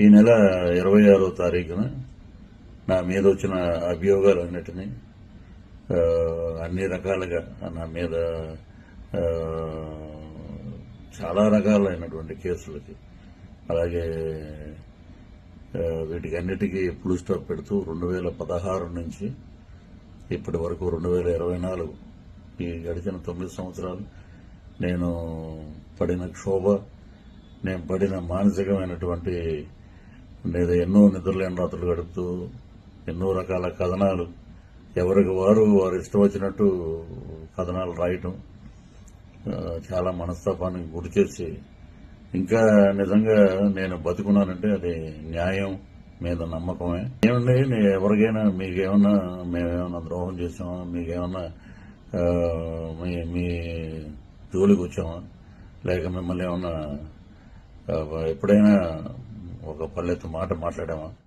ఈ నెల 26వ తారీఖున నా మీద వచ్చిన అభియోగాలన్నిటినీ అన్ని రకాలుగా నా మీద చాలా రకాలైనటువంటి కేసులకి అలాగే వీటికి అన్నిటికీ ఫుల్ స్టాప్ పెడుతూ 2016 నుంచి ఇప్పటి వరకు 2024 ఈ గడిచిన 9 సంవత్సరాలు నేను పడిన క్షోభ, నేను పడిన మానసికమైనటువంటి లేదా ఎన్నో నిద్రలేని రాత్రులు గడుపుతూ ఎన్నో రకాల కథనాలు ఎవరికి వారు ఇష్టం వచ్చినట్టు కథనాలు రాయటం చాలా మనస్తాపానికి గురి చేసి ఇంకా నిజంగా నేను బతుకున్నానంటే అది న్యాయం మీద నమ్మకమే. ఏమండి ఎవరికైనా మీకేమన్నా మేమేమన్నా ద్రోహం చేసామా, మీకేమన్నా మీ జోలికి వచ్చామా, లేక మిమ్మల్ని ఏమన్నా ఎప్పుడైనా ఒక పల్లెత్తు మాట మాట్లాడామా?